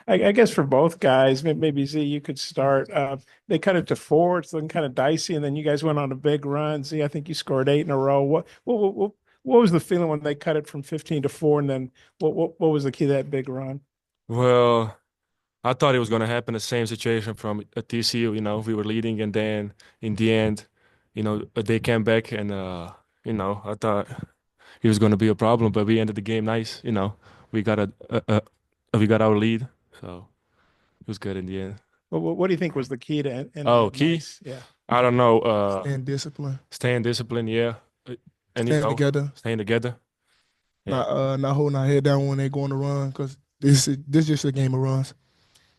I guess for both guys, maybe Z, you could start. They cut it to four. It's looking kind of dicey, and then you guys went on a big run. Z, I think you scored eight in a row. What was the feeling when they cut it from 15 to four, and then what was the key to that big run? Well, I thought it was going to happen the same situation from TCU. We were leading, and then in the end, they came back, and I thought it was going to be a problem, but we ended the game nice. We got we got our lead, so it was good in the end. What do you think was the key to ending Oh, it key? nice? Yeah. I don't know. And discipline, Staying disciplined, yeah, and staying together, staying together. Yeah. not holding our head down when they go on the run, because this just a game of runs.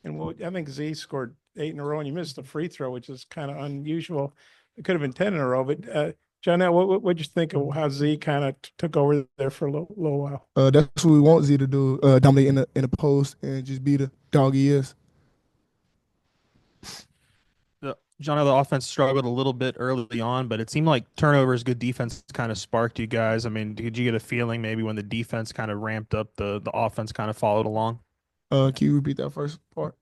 And I think Z scored eight in a row, and you missed the free throw, which is kind of unusual. It could have been 10 in a row, but Johnell, what'd you think of how Z kind of took over there for a little while? That's what we want Z to do, dominate in the post and just be the dog he is. John, the offense struggled a little bit early on, but it seemed like turnovers, good defense kind of sparked you guys. I mean, did you get a feeling maybe when the defense kind of ramped up, the offense kind of followed along? Can you repeat that first part?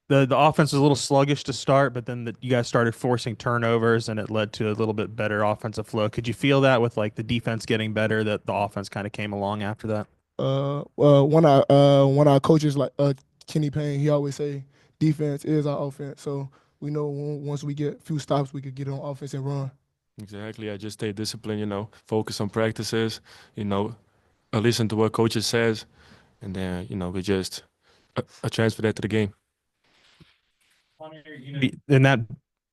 The offense was a little sluggish to start, but then you guys started forcing turnovers, and it led to a little bit better offensive flow. Could you feel that with like the defense getting better, that the offense kind of came along after that? One of our coaches, like Kenny Payne, he always say defense is our offense. So we know once we get a few stops, we could get on offense and run. Exactly. I just stay disciplined, focus on practices, listen to what coaches says, and then, we just transfer that to the game. In that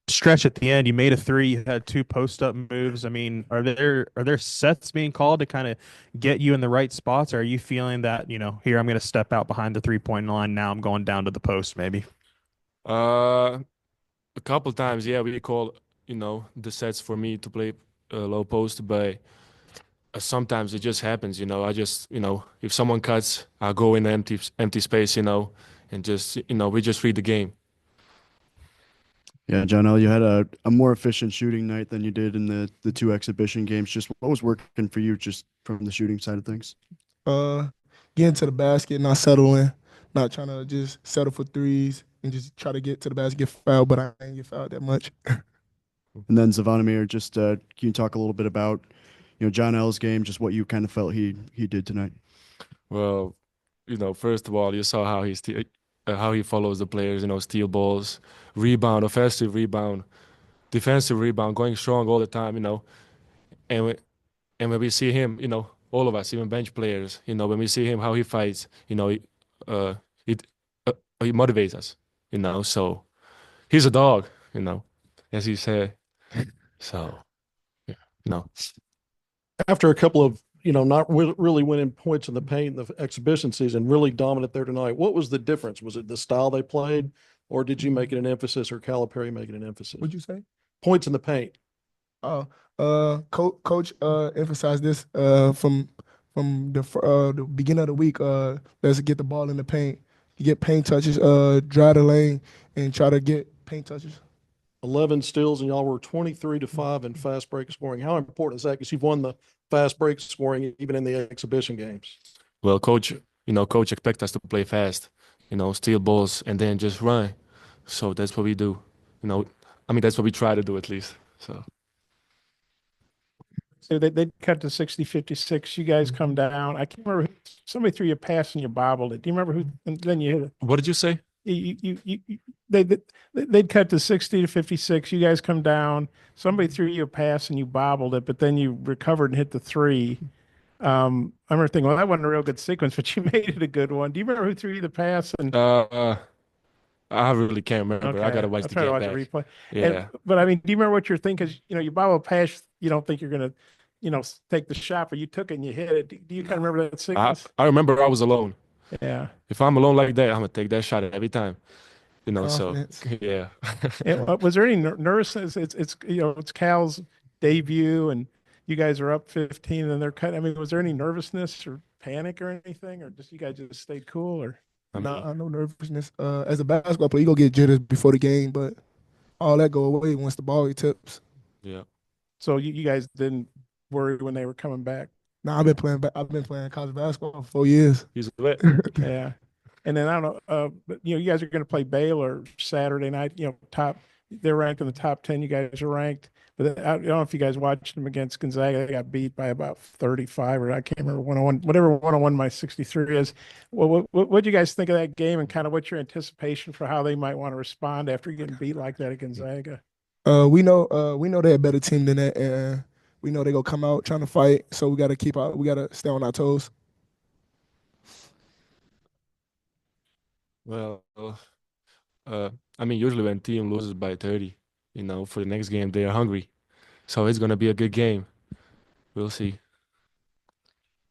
stretch at the end, you made a three, you had two post-up moves. I mean, are there sets being called to kind of get you in the right spots? Or are you feeling that, here I'm going to step out behind the three-point line, now I'm going down to the post maybe? A couple times, yeah, we call, the sets for me to play low post, but sometimes it just happens, I just, if someone cuts, I'll go in empty space, and just, we just read the game. Yeah, Johnell, you had a more efficient shooting night than you did in the two exhibition games. Just what was working for you just from the shooting side of things? Getting to the basket, not settling, not trying to just settle for threes and just try to get to the basket, get fouled, but I ain't get fouled that much. And then Zvonimir, just can you talk a little bit about, Johnell's game, just what you kind of felt he did tonight? Well, first of all, you saw how he follows the players, steal balls, rebound, offensive rebound, defensive rebound, going strong all the time, And when we see him, all of us, even bench players, when we see him how he fights, it he motivates us, So he's a dog, as he said. So yeah, After a couple of not really winning points in the paint in the exhibition season, really dominant there tonight. What was the difference? Was it the style they played, or did you make it an emphasis, or Calipari make it an emphasis? What'd you say? Points in the paint. Coach emphasized this from the beginning of the week. Let's get the ball in the paint, get paint touches, drive the lane, and try to get paint touches. 11 steals, and y'all were 23-5 in fast break scoring. How important is that? Because you've won the fast break scoring even in the exhibition games. Well, coach expects us to play fast, steal balls and then just run. So that's what we do. That's what we try to do at least. So they cut to 60-56. You guys come down. I can't remember somebody threw you a pass and you bobbled it. Do you remember who? And then you hit it. What did you say? They'd cut to 60-56. You guys come down. Somebody threw you a pass and you bobbled it, but then you recovered and hit the three. I remember thinking, well, that wasn't a real good sequence, but you made it a good one. Do you remember who threw you the pass? And I really can't remember. okay. I gotta watch I'll the try to game watch back. the replay. Yeah. But I mean, do you remember what you're thinking? Because you bobble a pass, you don't think you're gonna, take the shot, but you took it and you hit it. Do you kind of remember that sequence? I remember I was alone. Yeah. If I'm alone like that, I'm gonna take that shot every time. Confidence. So yeah. Was there any nervousness? It's Cal's debut, and you guys are up 15, and then they're cutting. I mean, was there any nervousness or panic or anything, or just you guys just stayed cool? Or No nervousness. As a basketball player, you go get jitters before the game, but all that go away once the ball tips. Yeah. so you guys didn't worry when they were coming back? Nah, I've been playing college basketball for 4 years. He's lit. Yeah. And then I don't know, but you guys are going to play Baylor Saturday night. They're ranked in the top 10. You guys are ranked, but I don't know if you guys watched them against Gonzaga. They got beat by about 35, or I can't remember 101, whatever 101 my 63 is. Well, what do you guys think of that game, and kind of what's your anticipation for how they might want to respond after getting beat like that at Gonzaga? We know they're a better team than that, and we know they're gonna come out trying to fight. So we gotta stay on our toes. Well, I mean, usually when team loses by 30, for the next game they are hungry, so it's gonna be a good game. We'll see.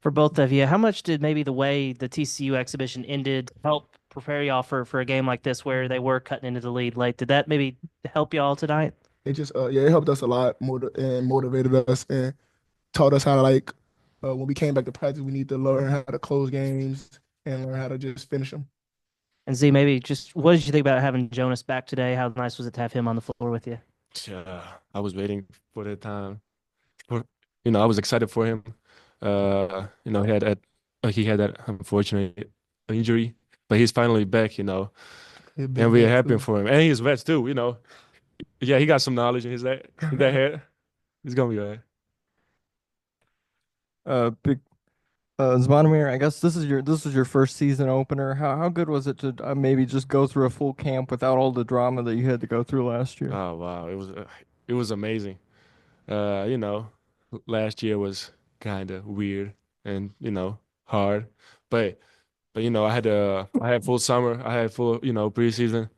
For both of you, how much did maybe the way the TCU exhibition ended help prepare y'all for a game like this where they were cutting into the lead late? Did that maybe help y'all tonight? It just it helped us a lot more and motivated us and taught us how to when we came back to practice, we need to learn how to close games and learn how to just finish them. And Z, maybe just what did you think about having Jonas back today? How nice was it to have him on the floor with you? Yeah, I was waiting for that time. For, I was excited for him. He had that unfortunate injury, but he's finally back. It And we're been happy too. for him. And he's vet too. Yeah, he got some knowledge in that head. He's gonna be all right. Big Zvonimir, I guess this is your first season opener. How good was it to maybe just go through a full camp without all the drama that you had to go through last year? Oh wow, it was amazing. Last year was kind of weird and hard, but I had full summer, I had full preseason.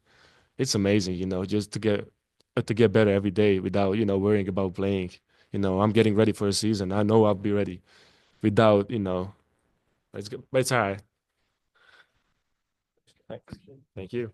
It's amazing, just to get better every day without worrying about playing. I'm getting ready for a season. I know I'll be ready without it's good, but it's all right. Thank you.